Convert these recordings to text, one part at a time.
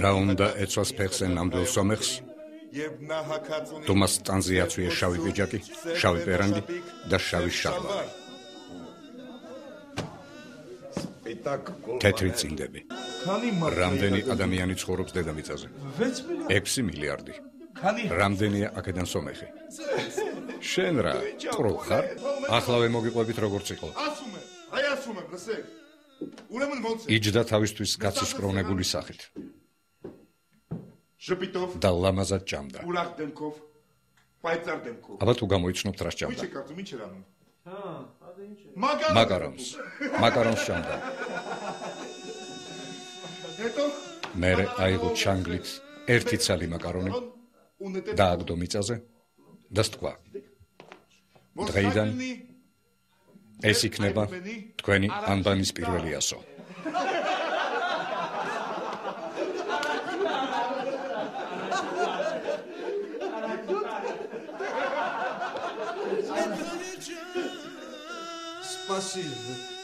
რა უნდა ეცვას ფეხზე ნამდვილ სომეხს? თუმას ტანზე აცვია შავი პიჯაკი, შავი პერანგი და შავი შარლამი. თეთრი წინდები. რამდენი ადამიანი ცხოვრობს დედამიწაზე? 6 მილიარდი. რამდენია აქედან სომეხი? შენ რა, ყრუ ხარ? ახლავე მოგიყვებით როგორც იყო. იჯდა თავისთვის კაცის კრონებული სახით. და ლამაზად ჭამდა. აბა თუ გამოიცნობთ რა ჭამდა? მაკარონს ჭამდა. მერე აიღო ჩანგლით ერთი ცალი მაკარონი დააგდო მიწაზე და სთქვა. დღეიდან ეს იქნება თქვენი ანბანის პირველი ასო.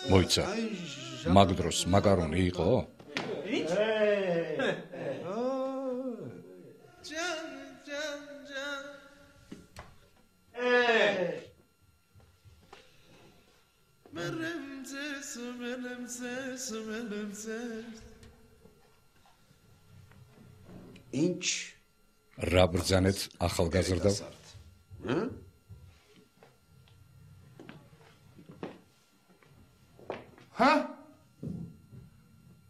მოიცა, მაგ დროს მაკარონი იყო? ინჩ რა ბრძანეთ ახალგაზრდა? ჰა?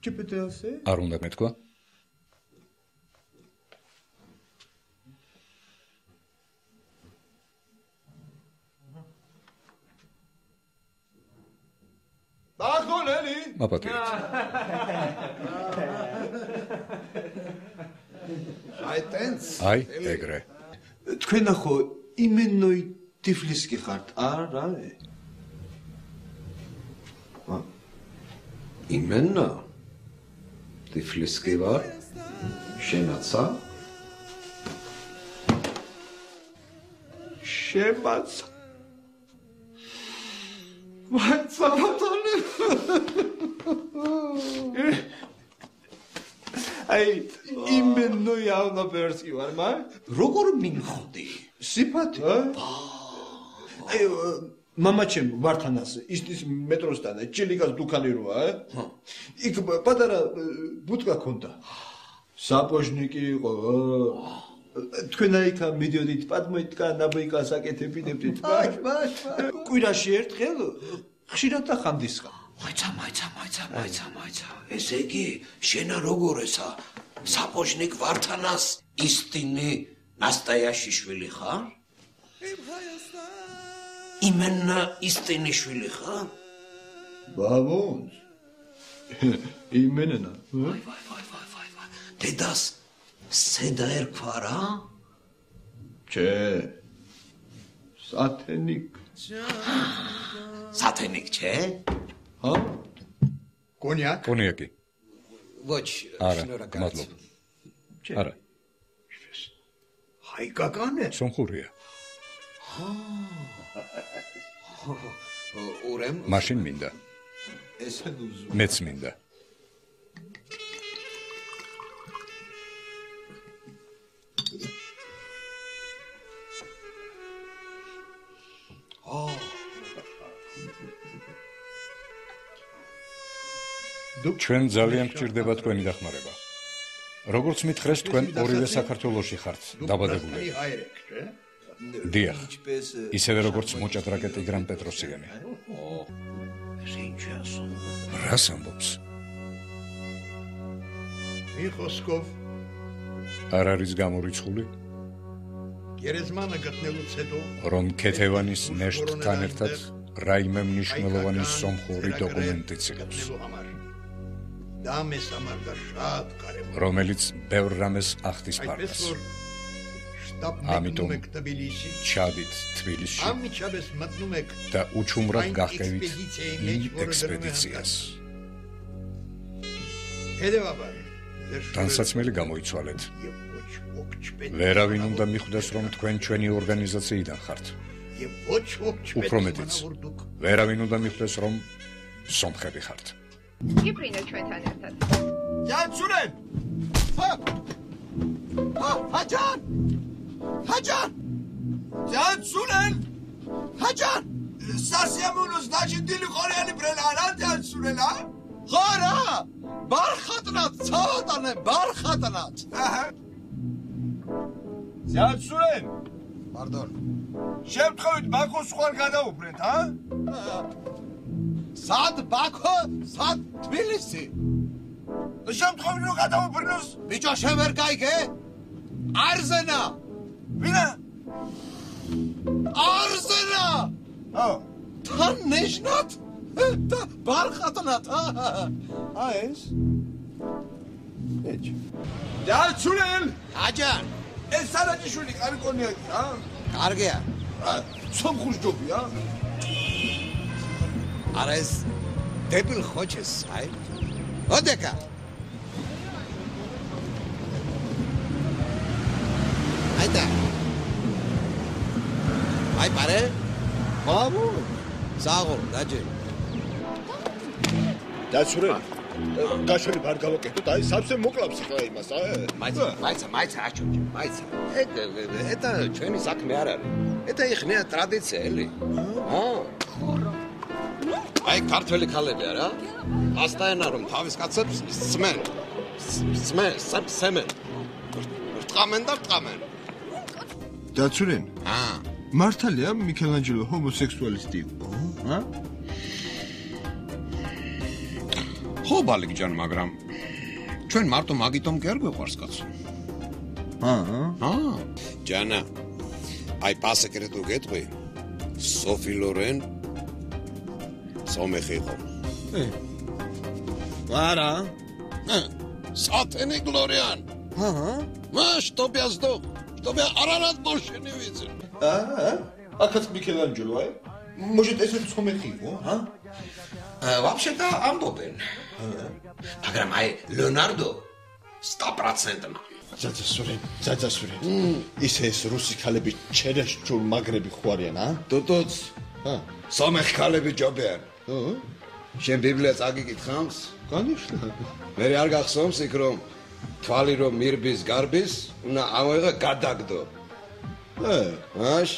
ჩიპეტელსე? არ უნდა მეთქვა? დახოლელი? მაპატიეთ. აი, ეგრე. თქვენ ახო იმენოი ტიფლისკი ხართ, არა? იმენა? ტიფლისკი ვარ? შენაცა? შემაცა? მაცა ბატონო. აი, იმენოი აღნაბერსკი ვარ, როგორ მინხდი? სიფათი? აი, მამაჩემ ვართანას ის მეტროსთან ჭილიკას დუქანი როა, იქ პატარა ბუტკა ქონდა. საპოჟნიკი იყო. თქვენ აიქა მიდიოდით პადმოიტკა ნაბოიკას აკეთებინებდით. ბაშ. კვირაში ერთხელ ხშირად ახანდისხა. მაიცა. ესე იგი, შენა როგორესა? საპოჟნიკ ვართანას ისტინი ნასტაიაში შვილი ხარ? იმენა ისტინიშვილი ხარ? ბაბუნს. იმენა. ვაი. დედას სედა ერქვა რა? ჩე. სათენიკ ჩე? ჰა? კონიაკი. ვოჩ, არა, მადლობ. არა. ჰაი გაგანე? სომხურია. ურემ? მაშინ მინდა. მეც მინდა. ჩვენ ძალიან გჭირდება თქვენი დახმარება. როგორც მითხრეს, თქვენ ორივე საქართველოში ხართ დაბადებული. დიახ, ისევე როგორც მოჭადრაკე ტიგრან პეტროსიანი. რას ამბობს? მიხოსკოვ. არ არის გამორიცხული? რომ ქეთევანის ნეშტთან ერთად რაიმე მნიშვნელოვანი სომხური დოკუმენტი ცილობს. რომელიც ბევრ რამეს ახდის ფარგლს. ამიტომ ჩადით თბილისში და უჩუმრად გაჰყევით იმ ექსპედიციას. განსაცმელი გამოიცვალეთ. ვერავინ უნდა მიხვდეს, რომ თქვენ ჩვენი ორგანიზაციიდან ხართ. უფრო მეტიც, ვერავინ უნდა მიხვდეს, რომ სომხები ხართ. იფრინეთ ჩვენთან ერთად. Janszulen! Hacan! Hacan! Janszulen! Hacan! Sasiamunos nașidili Koreani prelanat Janszulen, ha? Khara! Barxatnat, savadane, barxatnat. Janszulen! Pardon. Შემთხვევით ბაქოს ხوار გადაუბრეთ, ჰა? Sad Bako, sad Tbilisi. შემთხვევით რომ გადაუბრნოს, ბიჭო შევერ გაიგე? Arzena! ვინა? Arzena! ო, თან ნიშნად? და ბარხატნად, ეს? ეჭ. Janszulen! Hajan! ეს სარაჯიშვილი კარი კონიაკი, ჰა? კარგია. სომხურს ჯობია? არა ეს დებილ ხოჩეს, აი. ოდეკა. აიტა. აი პარე? ბაბუ. ზაღო, დაჯე. Janszulen. Gașoli bar galoketut, ai sapse moklabs ხა იმას, მაიცა აჩუჯი, მაიცა. Eta ჩვენი საქმე არ არის. Eta იხნია ტრადიცია, ელი. აი ქართველი ქალები არა? ასტაენა რომ თავის კაცებს სმენ. სემენ. რტყამენ და რტყამენ. Janszulen. მართალია მიქელანჯელო ჰომოსექსუალისტი იყო, ჰა? ხო ბალიკჯან, მაგრამ ჩვენ მარტო მაგიტომ კი არ გვეყვარს კაცო. ჯანა. აი პასეკრეტო გეტყვი. სოფი ლორენ სომეხი იყო. არა. სათენი გლორიან. მაშ ტობიასდო. ტობია არარად ბოლშენი ვიცი. აქაც მიქელანჯელო, აი? Может, ეს სომეხი იყო, ჰა? Вообще-то ამბობენ. მაგრამ აი ლეონარდო 100%. Janszulen. ისე ეს რუსი ქალები ჩერეშჩულ მაგრები ხوارიან, ჰა? დოდოც. სომეხ ქალები ჯობიან. შენ ბიბლია წაგიკითხავს? განიშნა. მე არ გახსოვს იქ რომ თვალი რომ მირბის გარბის, უნდა ავიღე გადაგდო. მაშ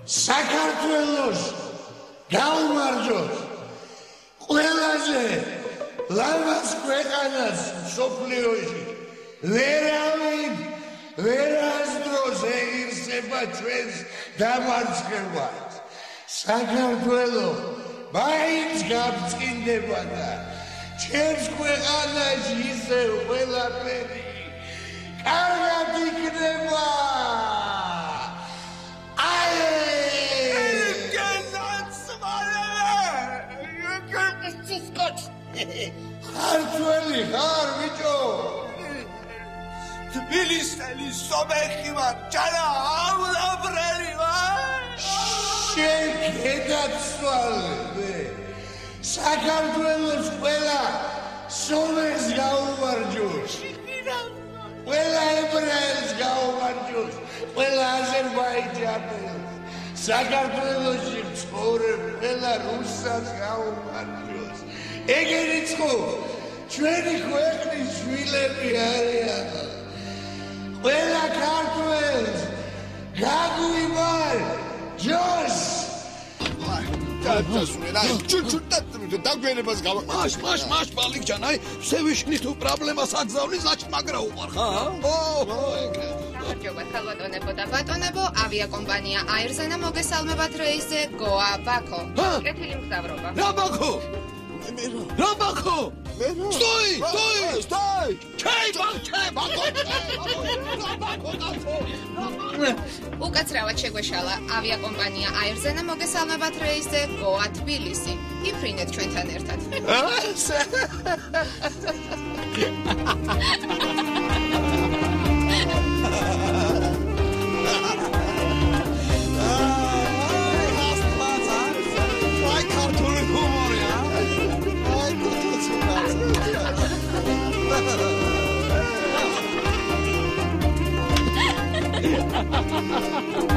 საქართველოს გაუმარჯოს ყველაზე ლამაზ ქვეყანას სოფლიოში ვერავინ ვერასდროს ეღირსება ჩვენს დამარცხებას საქართველო მაინც გაბწყინდება და ჩვენს ქვეყანაში ისევ ყველაფერი კარგად იქნება ქართველი ხარ ბიჭო თბილისელი სომეხი ვარ ჯანა ავრაბრელი ვარ შენ გადაცვალე საქართველოს ყველა სომეხს გაუმარჯოს ყველა ებრაელს გაუმარჯოს ყველა აზერბაიჯანელს საქართველოში მცხოვრებ ყველა რუსას გაუმარჯოს ეგერი წყო ჩვენი ქვეყნის შვილები არიან ყველა ქართველს გაგვიმარ ჯოს დაგვიანებას მაშ ბალიკჯან აი სევიშნი თუ პრობლემას აგზავნის აჭმაგრა უყარ ხა? გამარჯობა ქალბატონებო და ბატონებო, ავიაკომპანია აირზენა მოგესალმებათ რეისზე გოა ბაქო. კეთილი მგზავრობა. რა ბაქო? Sтой! უკაცრავად შეგვეშალა ავიაკომპანია აირზენა მოგესალმებათ რეისზე გოა თბილისი. იფრინეთ ჩვენთან ერთად. Ha ha ha ha!